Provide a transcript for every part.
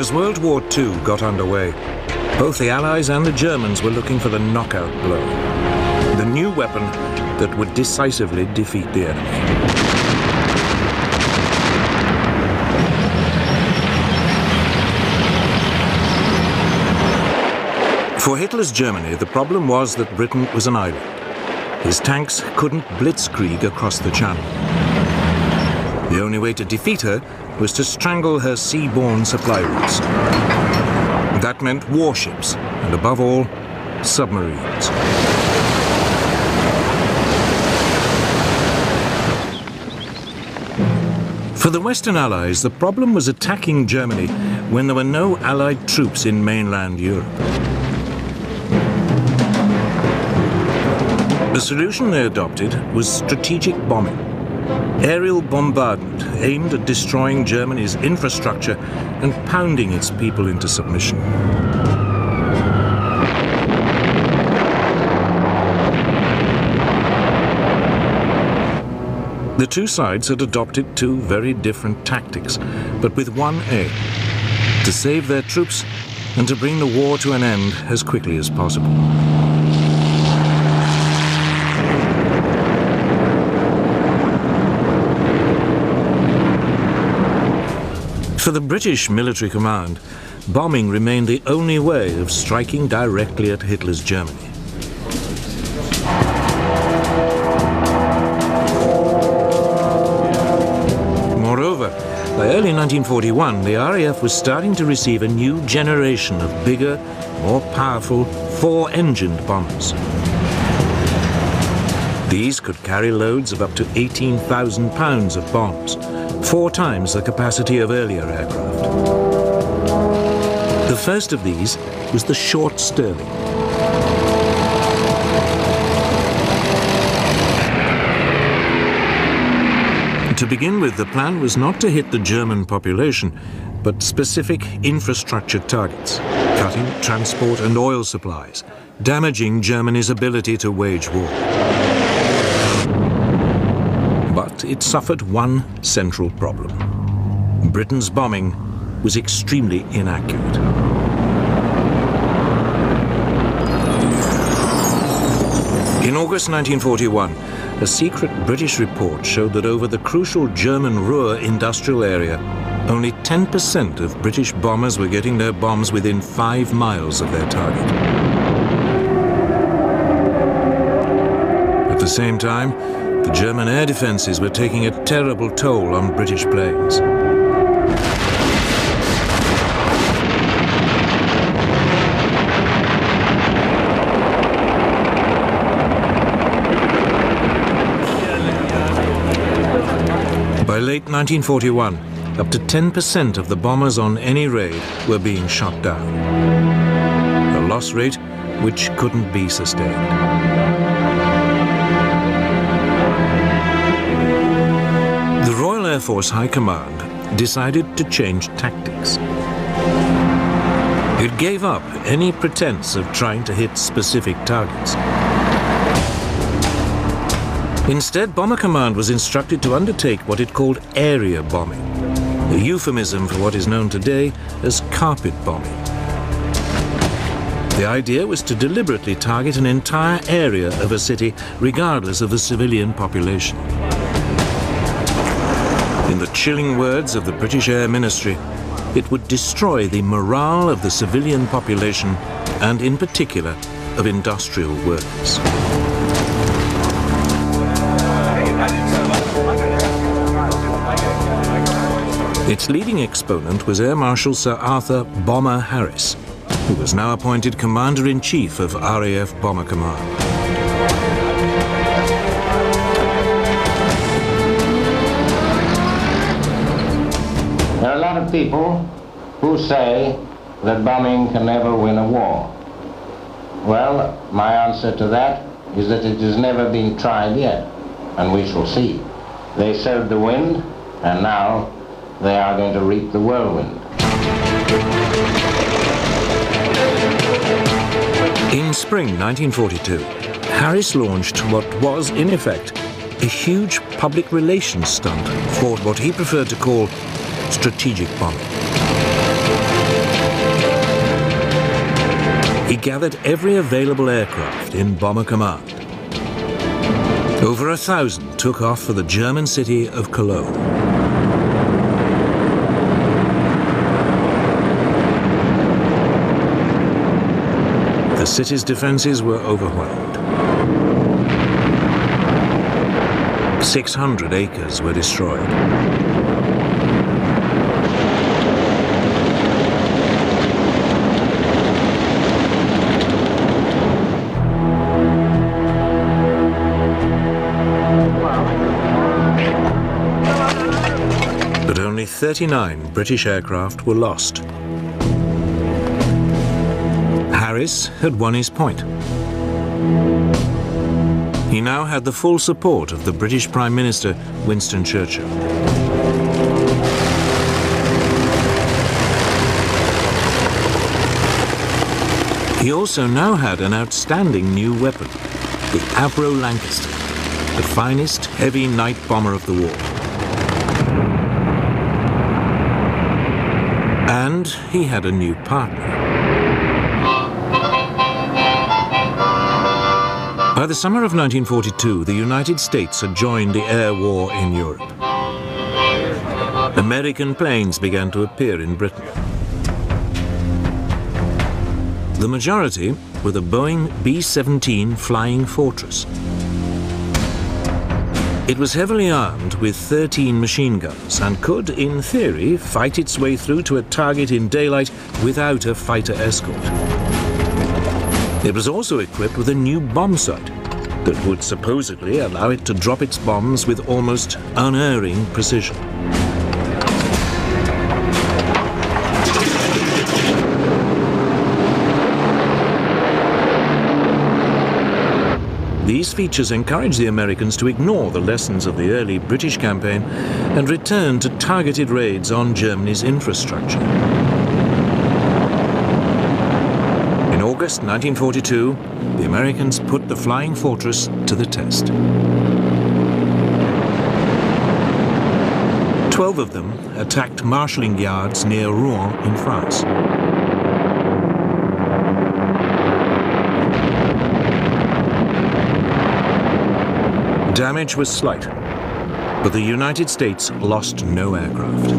As World War II got underway, both the Allies and the Germans were looking for the knockout blow, the new weapon that would decisively defeat the enemy. For Hitler's Germany, the problem was that Britain was an island. His tanks couldn't blitzkrieg across the Channel. The only way to defeat her was to strangle her seaborne supply routes. That meant warships, and above all, submarines. For the Western Allies, the problem was attacking Germany when there were no Allied troops in mainland Europe. The solution they adopted was strategic bombing. Aerial bombardment aimed at destroying Germany's infrastructure and pounding its people into submission. The two sides had adopted two very different tactics, but with one aim: to save their troops and to bring the war to an end as quickly as possible. For the British military command, bombing remained the only way of striking directly at Hitler's Germany. Moreover, by early 1941, the RAF was starting to receive a new generation of bigger, more powerful, four-engined bombers. These could carry loads of up to 18,000 pounds of bombs, 4 times the capacity of earlier aircraft. The first of these was the Short Stirling. To begin with, the plan was not to hit the German population, but specific infrastructure targets, cutting transport and oil supplies, damaging Germany's ability to wage war. But it suffered one central problem. Britain's bombing was extremely inaccurate. In August 1941, a secret British report showed that over the crucial German Ruhr industrial area, only 10% of British bombers were getting their bombs within 5 miles of their target. At the same time, the German air defenses were taking a terrible toll on British planes. By late 1941, up to 10% of the bombers on any raid were being shot down. A loss rate which couldn't be sustained. The Royal Air Force High Command decided to change tactics. It gave up any pretense of trying to hit specific targets. Instead, Bomber Command was instructed to undertake what it called area bombing, a euphemism for what is known today as carpet bombing. The idea was to deliberately target an entire area of a city, regardless of the civilian population. In the chilling words of the British Air Ministry, it would destroy the morale of the civilian population and, in particular, of industrial workers. Its leading exponent was Air Marshal Sir Arthur Bomber Harris, who was now appointed Commander-in-Chief of RAF Bomber Command. There are a lot of people who say that bombing can never win a war. Well, my answer to that is that it has never been tried yet, and we shall see. They sowed the wind, and now they are going to reap the whirlwind. In spring 1942, Harris launched what was, in effect, a huge public relations stunt for what he preferred to call strategic bombing. gathered every available aircraft in Bomber Command. Over 1,000 took off for the German city of Cologne. The city's defenses were overwhelmed. 600 acres were destroyed. But only 39 British aircraft were lost. Harris had won his point. He now had the full support of the British Prime Minister, Winston Churchill. He also now had an outstanding new weapon, the Avro Lancaster, the finest heavy night bomber of the war. And he had a new partner. By the summer of 1942, the United States had joined the air war in Europe. American planes began to appear in Britain. The majority were the Boeing B-17 Flying Fortress. It was heavily armed with 13 machine guns and could, in theory, fight its way through to a target in daylight without a fighter escort. It was also equipped with a new bomb sight that would supposedly allow it to drop its bombs with almost unerring precision. These features encouraged the Americans to ignore the lessons of the early British campaign and return to targeted raids on Germany's infrastructure. In August 1942, the Americans put the Flying Fortress to the test. 12 of them attacked marshalling yards near Rouen in France. Damage was slight, but the United States lost no aircraft.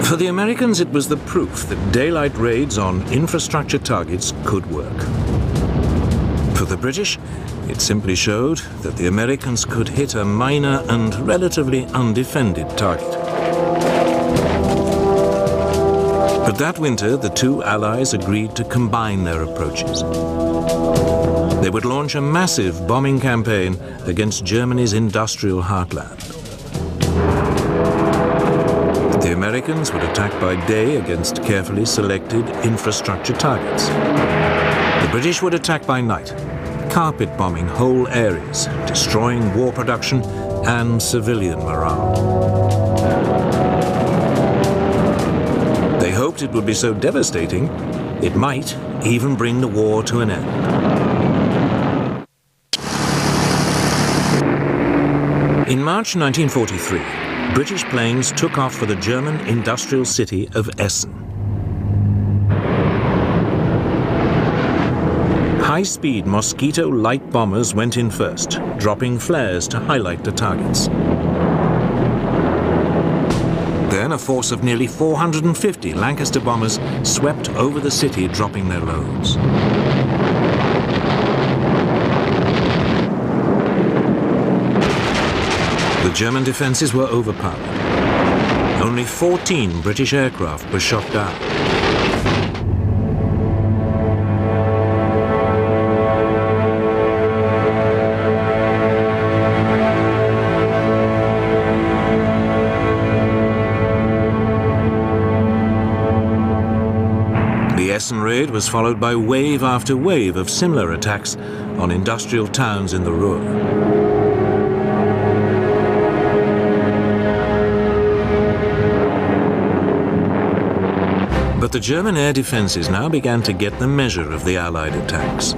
For the Americans, it was the proof that daylight raids on infrastructure targets could work. For the British, it simply showed that the Americans could hit a minor and relatively undefended target. But that winter, the two allies agreed to combine their approaches. They would launch a massive bombing campaign against Germany's industrial heartland. The Americans would attack by day against carefully selected infrastructure targets. The British would attack by night, carpet bombing whole areas, destroying war production and civilian morale. They hoped it would be so devastating, it might even bring the war to an end. In March 1943, British planes took off for the German industrial city of Essen. High-speed Mosquito light bombers went in first, dropping flares to highlight the targets. Then a force of nearly 450 Lancaster bombers swept over the city, dropping their loads. The German defenses were overpowered. Only 14 British aircraft were shot down. The Essen raid was followed by wave after wave of similar attacks on industrial towns in the Ruhr. But the German air defenses now began to get the measure of the Allied attacks.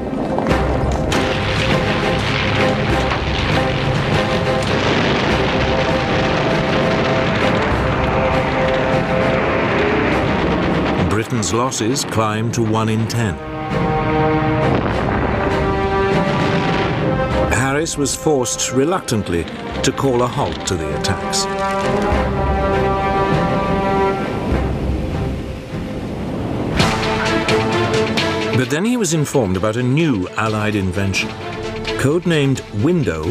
Britain Britain's losses climbed to 1 in 10. Harris was forced reluctantly to call a halt to the attacks. But then he was informed about a new Allied invention. Codenamed Window,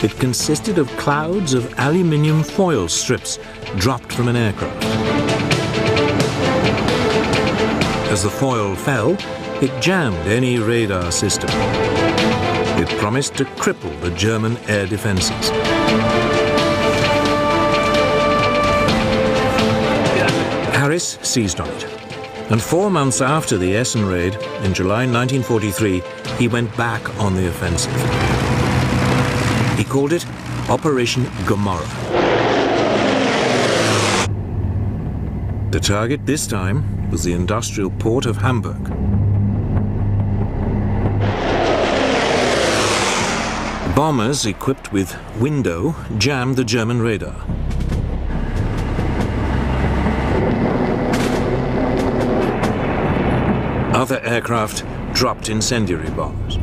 it consisted of clouds of aluminium foil strips dropped from an aircraft. As the foil fell, it jammed any radar system. It promised to cripple the German air defenses. Harris seized on it. And 4 months after the Essen raid, in July 1943, he went back on the offensive. He called it Operation Gomorrah. The target this time was the industrial port of Hamburg. Bombers equipped with Window jammed the German radar. Other aircraft dropped incendiary bombs.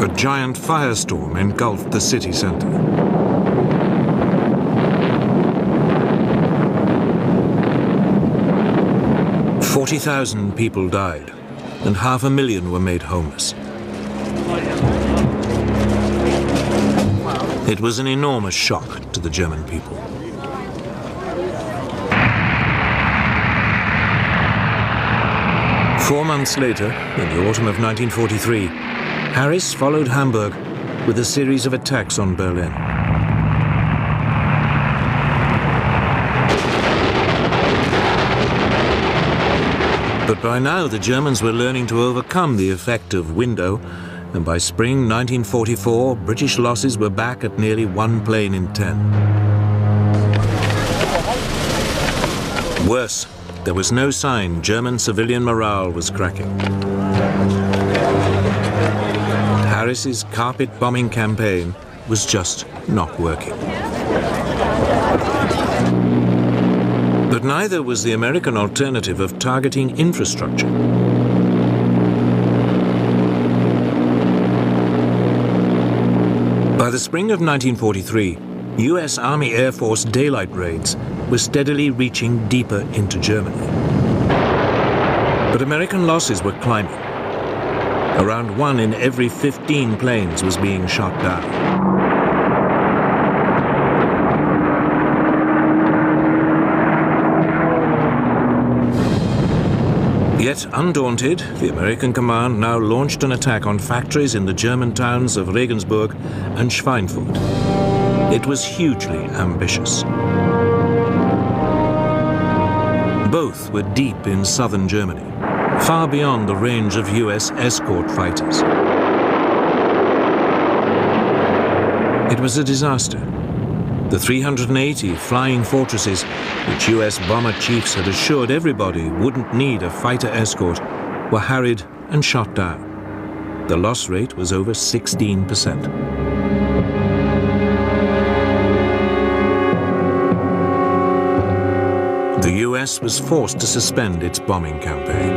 A giant firestorm engulfed the city center. "40,000 people died, and 500,000 were made homeless. It was an enormous shock to the German people. Four months later, in the autumn of 1943, Harris followed Hamburg with a series of attacks on Berlin. But by now, the Germans were learning to overcome the effect of Window, and by spring 1944, British losses were back at nearly 1 plane in 10. Worse, there was no sign German civilian morale was cracking. Harris's carpet bombing campaign was just not working. But neither was the American alternative of targeting infrastructure. By the spring of 1943, US Army Air Force daylight raids were steadily reaching deeper into Germany. But American losses were climbing. Around 1 in every 15 planes was being shot down. Yet undaunted, the American command now launched an attack on factories in the German towns of Regensburg and Schweinfurt. It was hugely ambitious. Both were deep in southern Germany, far beyond the range of US escort fighters. It was a disaster. The 380 flying fortresses, which US bomber chiefs had assured everybody wouldn't need a fighter escort, were harried and shot down. The loss rate was over 16%. The US was forced to suspend its bombing campaign.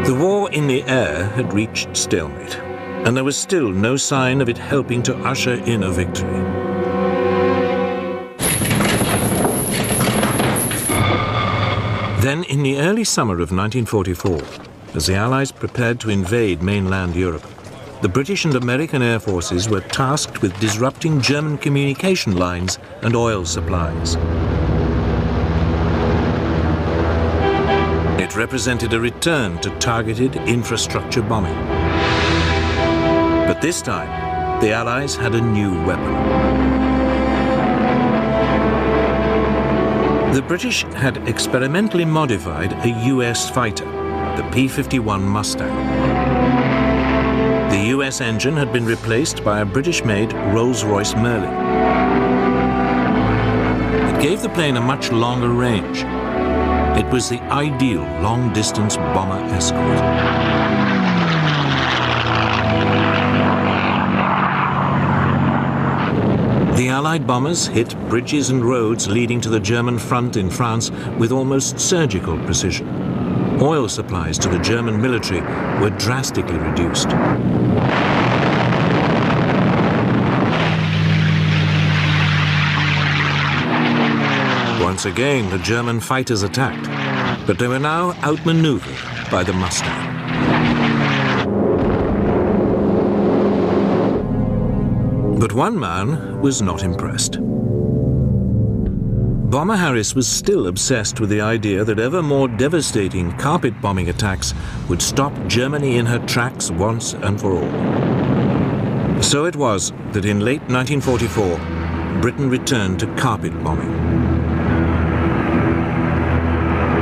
The war in the air had reached stalemate, and there was still no sign of it helping to usher in a victory. Then, in the early summer of 1944, as the Allies prepared to invade mainland Europe, the British and American air forces were tasked with disrupting German communication lines and oil supplies. It represented a return to targeted infrastructure bombing. But this time, the Allies had a new weapon. The British had experimentally modified a US fighter, the P-51 Mustang. The US engine had been replaced by a British-made Rolls-Royce Merlin. It gave the plane a much longer range. It was the ideal long-distance bomber escort. Allied bombers hit bridges and roads leading to the German front in France with almost surgical precision. Oil supplies to the German military were drastically reduced. Once again, the German fighters attacked, but they were now outmaneuvered by the Mustang. But one man was not impressed. Bomber Harris was still obsessed with the idea that ever more devastating carpet bombing attacks would stop Germany in her tracks once and for all. So it was that in late 1944, Britain returned to carpet bombing.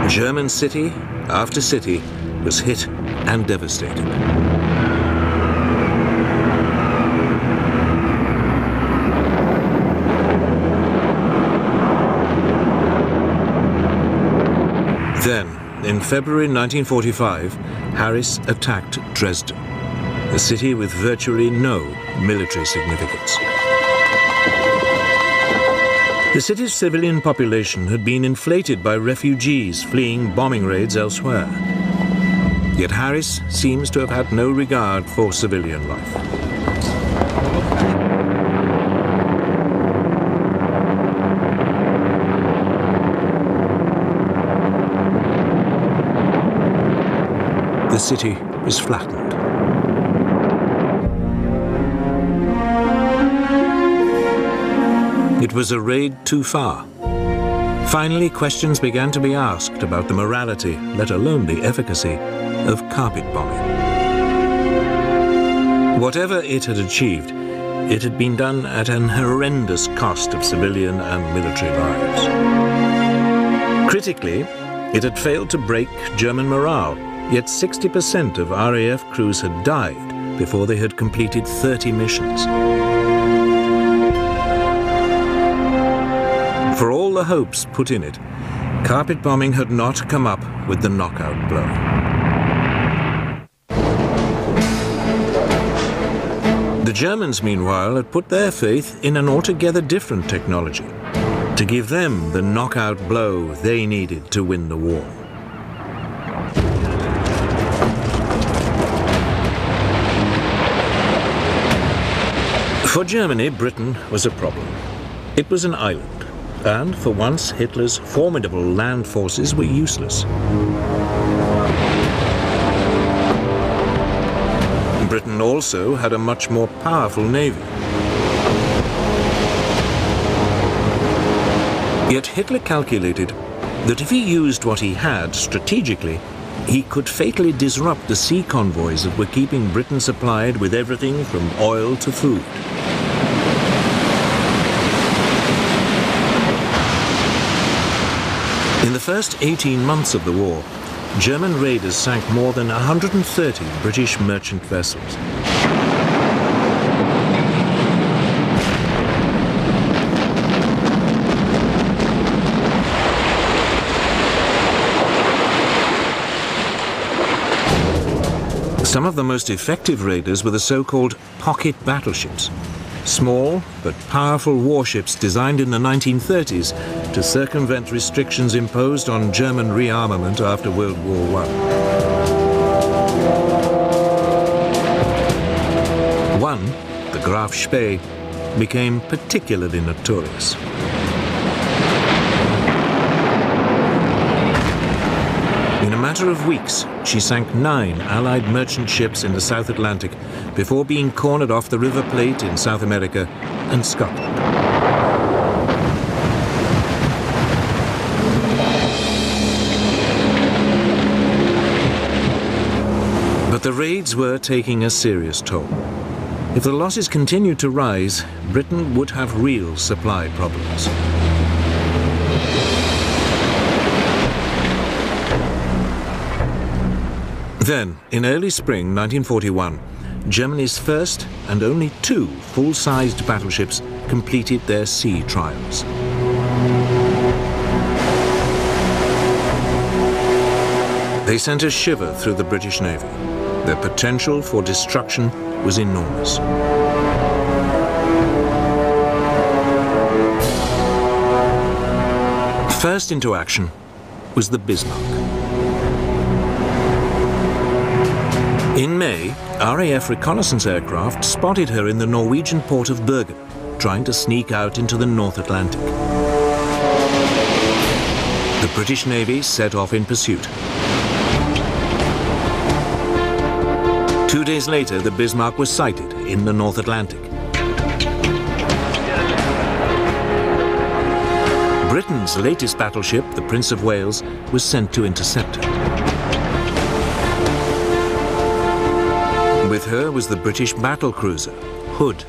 German city after city was hit and devastated. Then, in February 1945, Harris attacked Dresden, a city with virtually no military significance. The city's civilian population had been inflated by refugees fleeing bombing raids elsewhere. Yet Harris seems to have had no regard for civilian life. The city is flattened. It was a raid too far. Finally, questions began to be asked about the morality, let alone the efficacy, of carpet bombing. Whatever it had achieved, it had been done at an horrendous cost of civilian and military lives. Critically, it had failed to break German morale, yet 60% of RAF crews had died before they had completed 30 missions. For all the hopes put in it, carpet bombing had not come up with the knockout blow. The Germans, meanwhile, had put their faith in an altogether different technology to give them the knockout blow they needed to win the war. For Germany, Britain was a problem. It was an island, and for once Hitler's formidable land forces were useless. Britain also had a much more powerful navy. Yet Hitler calculated that if he used what he had strategically, he could fatally disrupt the sea convoys that were keeping Britain supplied with everything from oil to food. In the first 18 months of the war, German raiders sank more than 130 British merchant vessels. Some of the most effective raiders were the so-called pocket battleships, small but powerful warships designed in the 1930s to circumvent restrictions imposed on German rearmament after World War I. One, the Graf Spee, became particularly notorious. In a matter of weeks, she sank 9 Allied merchant ships in the South Atlantic before being cornered off the River Plate in South America and Scotland. But the raids were taking a serious toll. If the losses continued to rise, Britain would have real supply problems. Then, in early spring 1941, Germany's first and only 2 full-sized battleships completed their sea trials. They sent a shiver through the British Navy. Their potential for destruction was enormous. First into action was the Bismarck. In May, RAF reconnaissance aircraft spotted her in the Norwegian port of Bergen, trying to sneak out into the North Atlantic. The British Navy set off in pursuit. 2 days later, the Bismarck was sighted in the North Atlantic. Britain's latest battleship, the Prince of Wales, was sent to intercept her. With her was the British battlecruiser, Hood.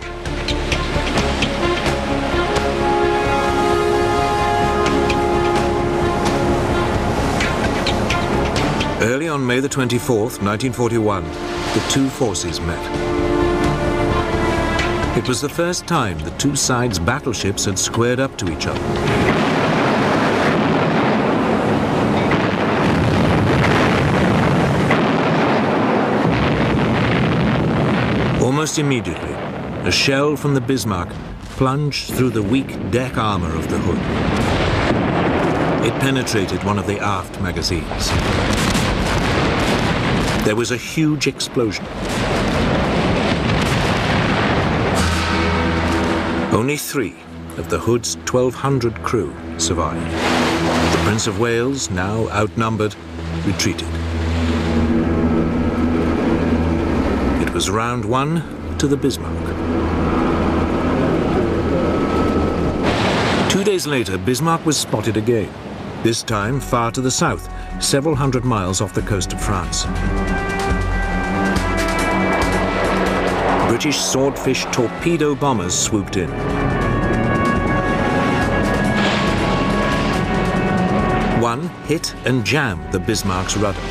Early on May the 24th, 1941, the two forces met. It was the first time the two sides' battleships had squared up to each other. Almost immediately, a shell from the Bismarck plunged through the weak deck armor of the Hood. It penetrated one of the aft magazines. There was a huge explosion. Only 3 of the Hood's 1,200 crew survived. The Prince of Wales, now outnumbered, retreated. It was round 1 to the Bismarck. 2 days later, Bismarck was spotted again, this time far to the south, several hundred miles off the coast of France. British Swordfish torpedo bombers swooped in. One hit and jammed the Bismarck's rudder.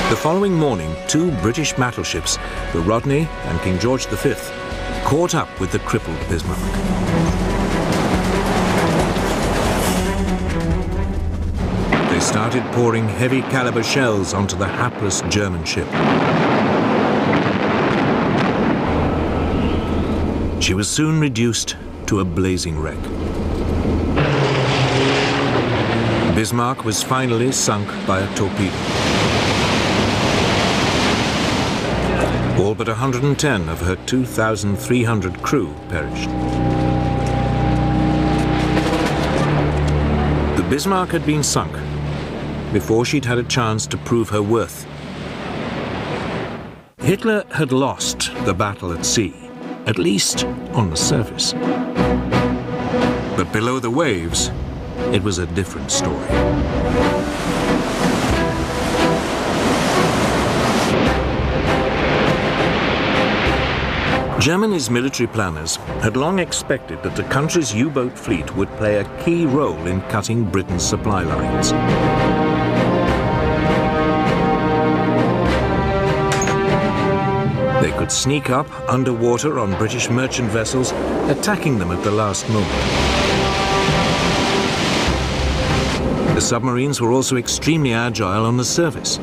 The following morning, 2 British battleships, the Rodney and King George V, caught up with the crippled Bismarck. They started pouring heavy caliber shells onto the hapless German ship. She was soon reduced to a blazing wreck. Bismarck was finally sunk by a torpedo. All but 110 of her 2,300 crew perished. The Bismarck had been sunk before she'd had a chance to prove her worth. Hitler had lost the battle at sea, at least on the surface. But below the waves, it was a different story. Germany's military planners had long expected that the country's U-boat fleet would play a key role in cutting Britain's supply lines. They could sneak up underwater on British merchant vessels, attacking them at the last moment. The submarines were also extremely agile on the surface.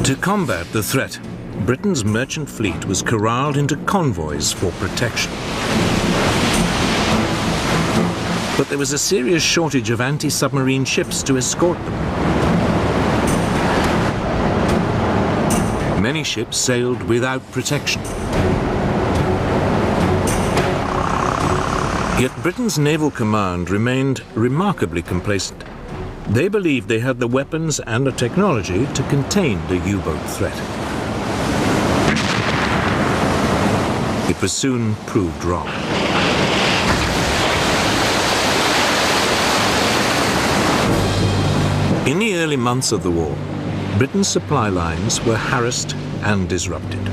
To combat the threat, Britain's merchant fleet was corralled into convoys for protection. But there was a serious shortage of anti-submarine ships to escort them. Many ships sailed without protection. Yet Britain's naval command remained remarkably complacent. They believed they had the weapons and the technology to contain the U-boat threat. It was soon proved wrong. In the early months of the war, Britain's supply lines were harassed and disrupted.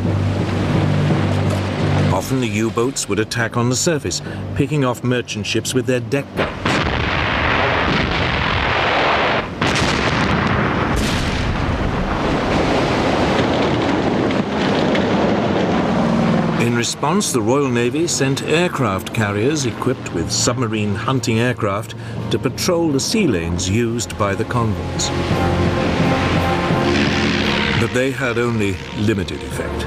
Often the U-boats would attack on the surface, picking off merchant ships with their deck guns. In response, the Royal Navy sent aircraft carriers equipped with submarine hunting aircraft to patrol the sea lanes used by the convoys. But they had only limited effect.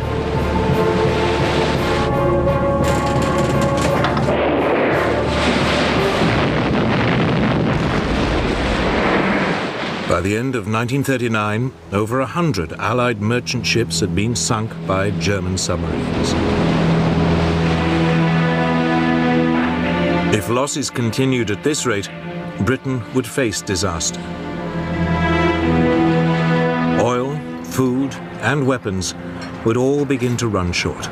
By the end of 1939, over 100 Allied merchant ships had been sunk by German submarines. If losses continued at this rate, Britain would face disaster. Oil, food, and weapons would all begin to run short.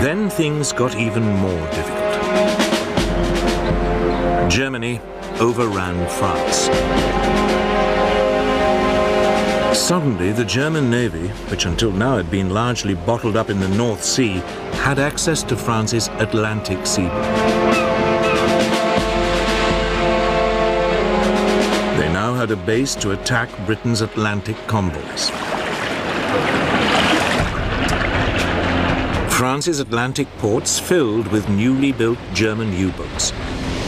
Then things got even more difficult. Germany overran France. Suddenly, the German Navy, which until now had been largely bottled up in the North Sea, had access to France's Atlantic seaboard. They now had a base to attack Britain's Atlantic convoys. France's Atlantic ports filled with newly built German U-boats,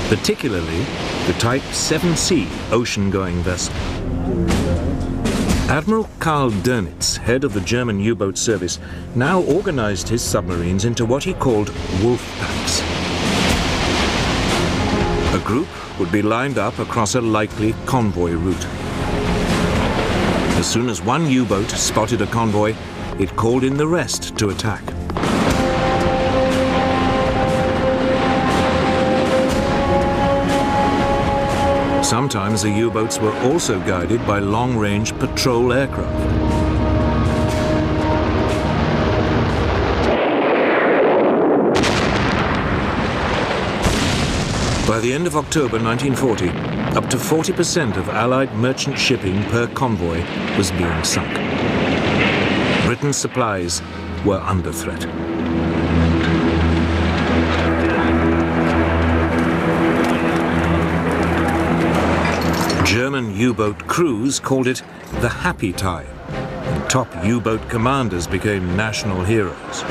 particularly the Type 7C ocean-going vessel. Admiral Karl Dönitz, head of the German U-boat service, now organized his submarines into what he called wolf packs. A group would be lined up across a likely convoy route. As soon as one U-boat spotted a convoy, it called in the rest to attack. Sometimes the U-boats were also guided by long-range patrol aircraft. By the end of October 1940, up to 40% of Allied merchant shipping per convoy was being sunk. Britain's supplies were under threat. German U-boat crews called it the happy time, and top U-boat commanders became national heroes.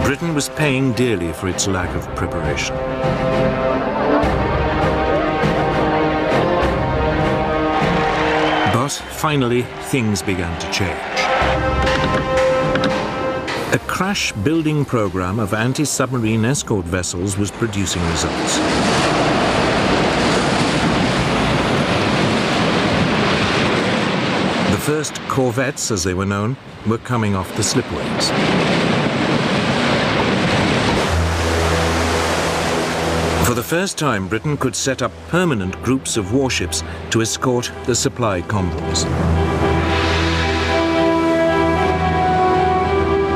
Britain was paying dearly for its lack of preparation. But finally, things began to change. A crash building program of anti-submarine escort vessels was producing results. The first corvettes, as they were known, were coming off the slipways. For the first time, Britain could set up permanent groups of warships to escort the supply convoys.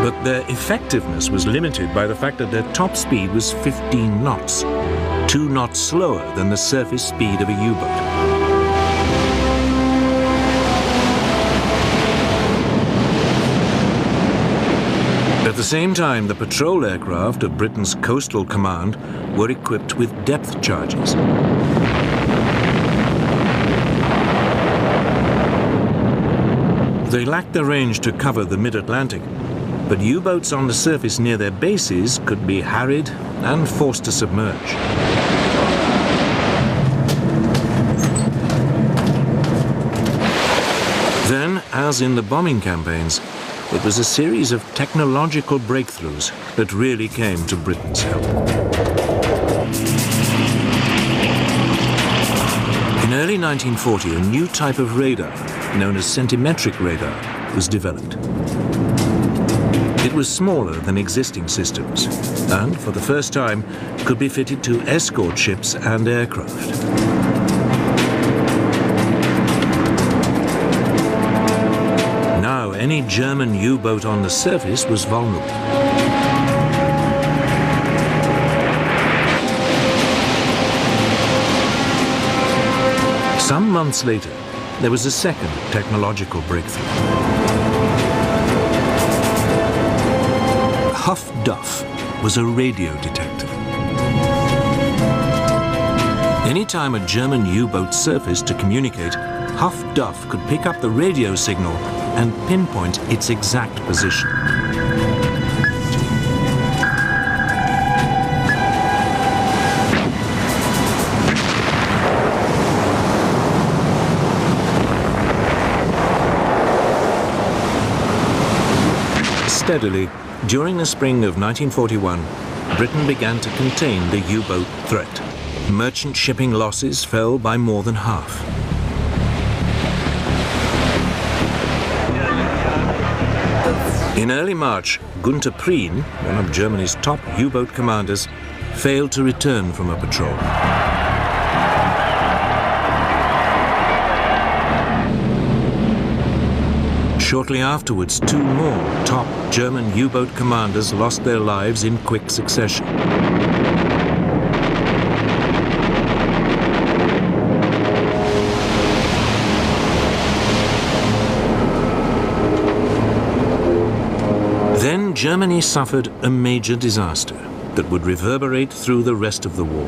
But their effectiveness was limited by the fact that their top speed was 15 knots, 2 knots slower than the surface speed of a U-boat. At the same time, the patrol aircraft of Britain's Coastal Command were equipped with depth charges. They lacked the range to cover the mid-Atlantic, but U-boats on the surface near their bases could be harried and forced to submerge. Then, as in the bombing campaigns, it was a series of technological breakthroughs that really came to Britain's help. In early 1940, a new type of radar, known as centimetric radar, was developed. It was smaller than existing systems, and for the first time could be fitted to escort ships and aircraft. Now any German U-boat on the surface was vulnerable. Some months later, there was a second technological breakthrough. Huff-Duff was a radio detector. Anytime a German U-boat surfaced to communicate, Huff-Duff could pick up the radio signal and pinpoint its exact position. steadily, during the spring of 1941, Britain began to contain the U-boat threat. Merchant shipping losses fell by more than half. In early March, Gunther Prien, one of Germany's top U-boat commanders, failed to return from a patrol. Shortly afterwards, two more top German U-boat commanders lost their lives in quick succession. Then Germany suffered a major disaster that would reverberate through the rest of the war.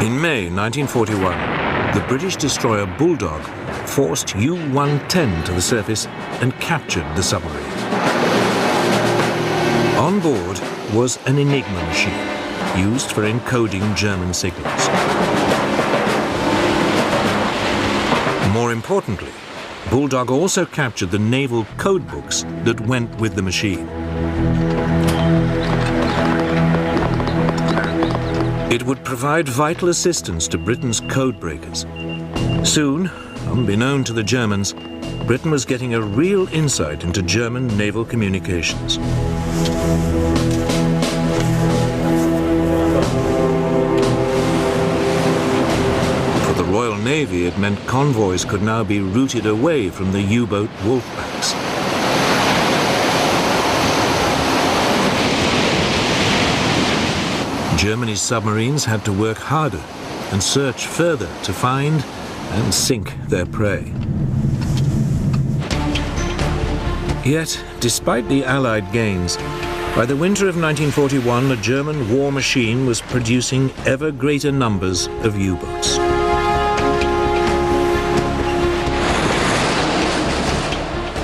In May 1941, the British destroyer Bulldog forced U-110 to the surface and captured the submarine. On board was an Enigma machine used for encoding German signals. More importantly, Bulldog also captured the naval code books that went with the machine. It would provide vital assistance to Britain's code breakers. Soon, unbeknown to the Germans, Britain was getting a real insight into German naval communications. For the Royal Navy, it meant convoys could now be routed away from the U-boat wolfpacks. Germany's submarines had to work harder and search further to find and sink their prey. Yet, despite the Allied gains, by the winter of 1941, the German war machine was producing ever greater numbers of U-boats.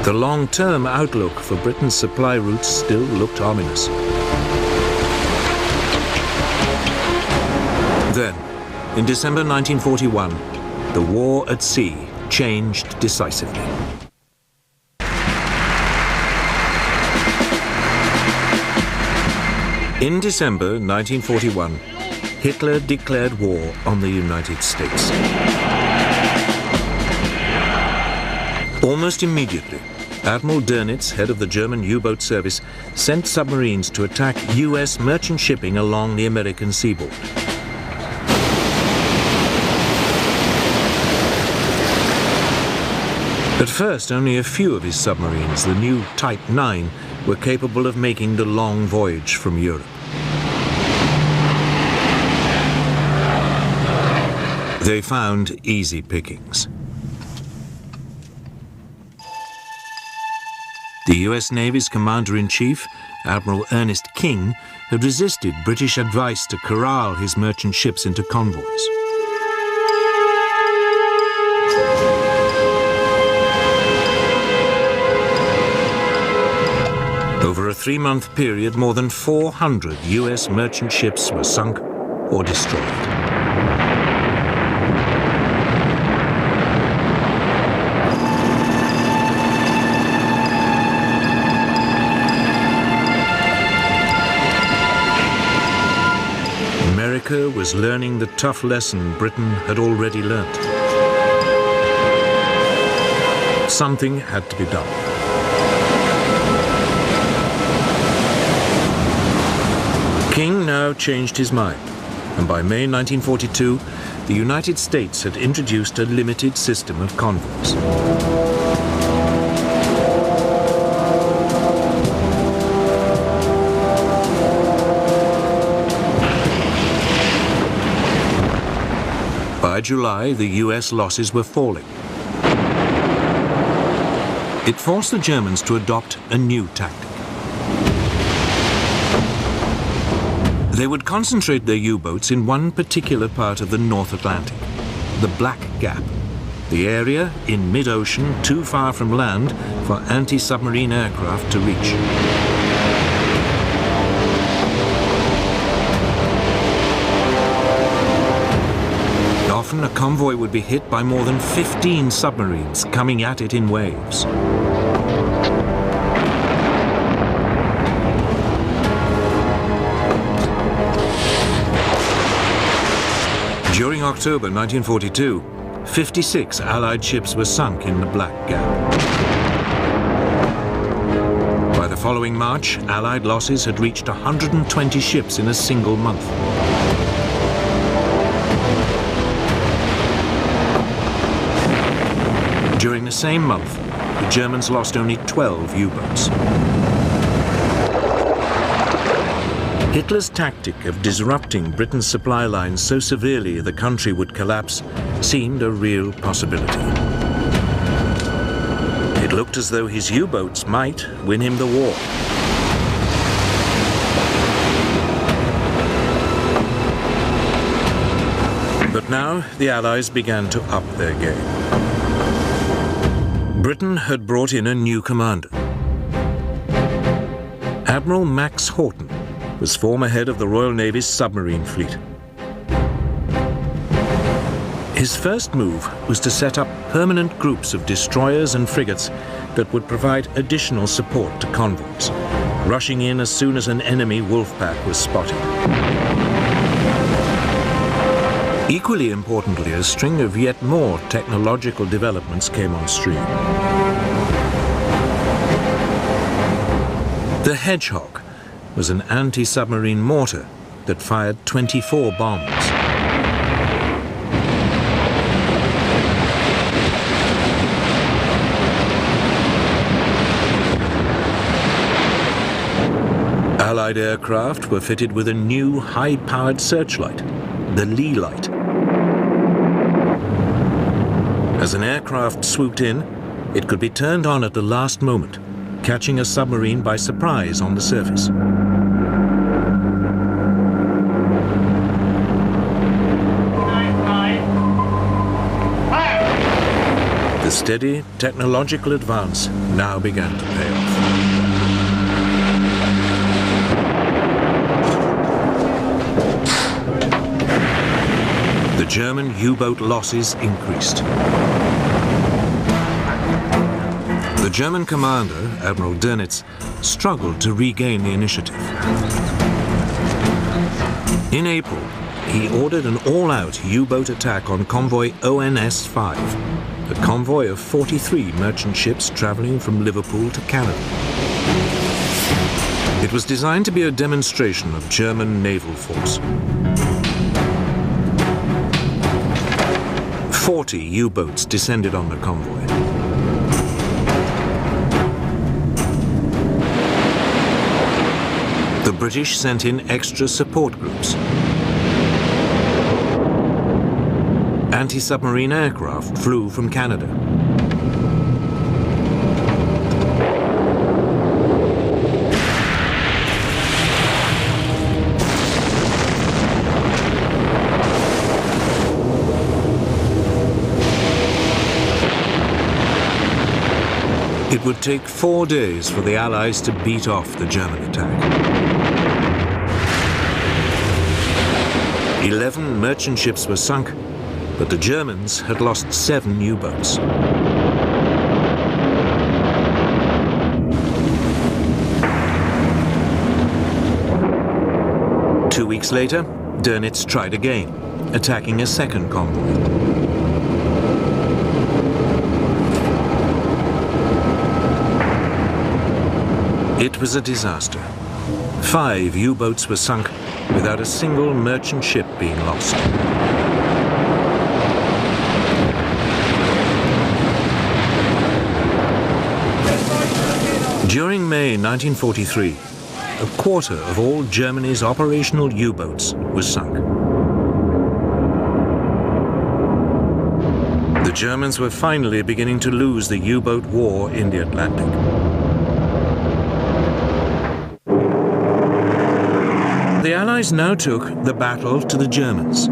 The long-term outlook for Britain's supply routes still looked ominous. Then, in December 1941, the war at sea changed decisively. In December 1941, Hitler declared war on the United States. Almost immediately, Admiral Dönitz, head of the German U-boat service, sent submarines to attack US merchant shipping along the American seaboard. At first, only a few of his submarines, the new Type 9, were capable of making the long voyage from Europe. They found easy pickings. The US Navy's Commander-in-Chief, Admiral Ernest King, had resisted British advice to corral his merchant ships into convoys. Over a 3-month period, more than 400 US merchant ships were sunk or destroyed. America was learning the tough lesson Britain had already learnt. Something had to be done. King now changed his mind, and by May 1942, the United States had introduced a limited system of convoys. By July, the US losses were falling. It forced the Germans to adopt a new tactic. They would concentrate their U-boats in one particular part of the North Atlantic, the Black Gap, the area in mid-ocean too far from land for anti-submarine aircraft to reach. Off often a convoy would be hit by more than 15 submarines coming at it in waves. During October 1942, 56 Allied ships were sunk in the Black Gap. By the following March, Allied losses had reached 120 ships in a single month. During the same month, the Germans lost only 12 U-boats. Hitler's tactic of disrupting Britain's supply lines so severely the country would collapse seemed a real possibility. It looked as though his U-boats might win him the war. But now the Allies began to up their game. Britain had brought in a new commander. Admiral Max Horton was former head of the Royal Navy's submarine fleet. His first move was to set up permanent groups of destroyers and frigates that would provide additional support to convoys, rushing in as soon as an enemy wolf pack was spotted. Equally importantly, a string of yet more technological developments came on stream. The Hedgehog was an anti-submarine mortar that fired 24 bombs. Allied aircraft were fitted with a new high-powered searchlight, the Lee light. As an aircraft swooped in, it could be turned on at the last moment, catching a submarine by surprise on the surface. The steady technological advance now began to pay off. The German U-boat losses increased. The German commander, Admiral Dönitz, struggled to regain the initiative. In April, he ordered an all-out U-boat attack on convoy ONS-5, a convoy of 43 merchant ships traveling from Liverpool to Canada. It was designed to be a demonstration of German naval force. 40 U-boats descended on the convoy. The British sent in extra support groups. Anti-submarine aircraft flew from Canada. It would take 4 days for the Allies to beat off the German attack. 11 merchant ships were sunk, but the Germans had lost 7 U-boats. Two weeks later, Dönitz tried again, attacking a second convoy. It was a disaster. 5 U-boats were sunk without a single merchant ship being lost. During May 1943, a quarter of all Germany's operational U-boats was sunk. The Germans were finally beginning to lose the U-boat war in the Atlantic. The Allies now took the battle to the Germans.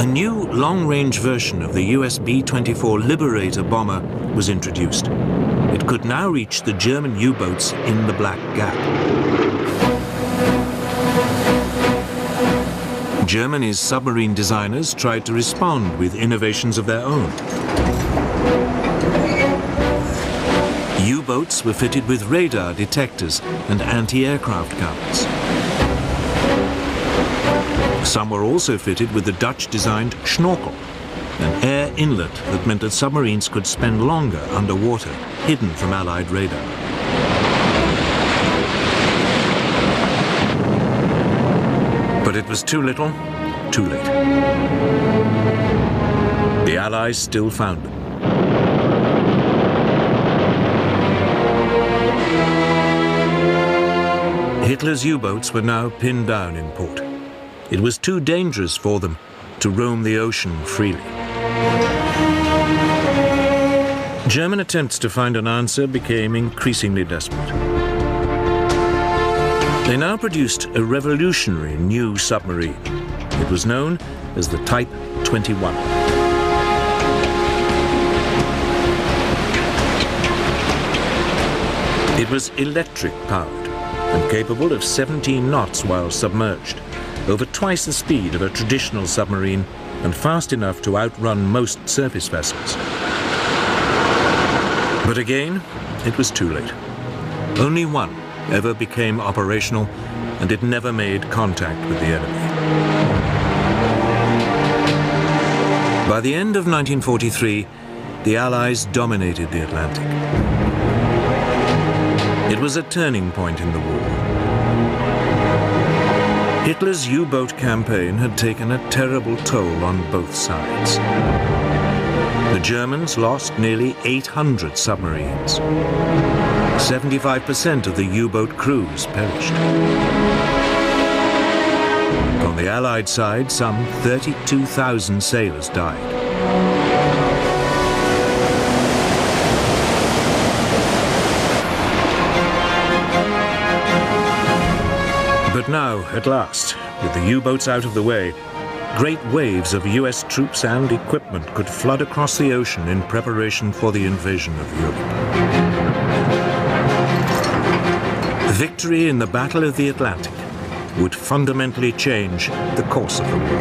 A new long-range version of the US B-24 Liberator bomber was introduced. It could now reach the German U-boats in the Black Gap. Germany's submarine designers tried to respond with innovations of their own. U-boats were fitted with radar detectors and anti-aircraft guns. Some were also fitted with the Dutch-designed schnorkel, an air inlet that meant that submarines could spend longer underwater, hidden from Allied radar. But it was too little, too late. The Allies still found them. Hitler's U-boats were now pinned down in port. It was too dangerous for them to roam the ocean freely. German attempts to find an answer became increasingly desperate. They now produced a revolutionary new submarine. It was known as the Type 21. It was electric-powered and capable of 17 knots while submerged, over twice the speed of a traditional submarine and fast enough to outrun most surface vessels. But again, it was too late. Only one ever became operational, and it never made contact with the enemy. By the end of 1943, the Allies dominated the Atlantic. It was a turning point in the war. Hitler's U-boat campaign had taken a terrible toll on both sides. The Germans lost nearly 800 submarines. 75% of the U-boat crews perished. On the Allied side, some 32,000 sailors died. But now, at last, with the U-boats out of the way, great waves of US troops and equipment could flood across the ocean in preparation for the invasion of Europe. Victory in the Battle of the Atlantic would fundamentally change the course of the war.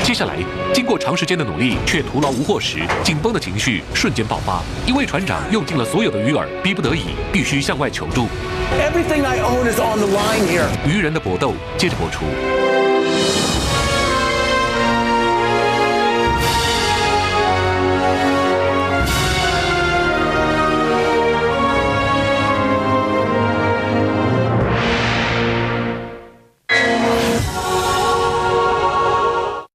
接下来，经过长时间的努力却徒劳无获时，紧绷的情绪瞬间爆发。一位船长用尽了所有的鱼饵，逼不得已必须向外求助。Everything I own is on the line here. 渔人的搏斗接着播出。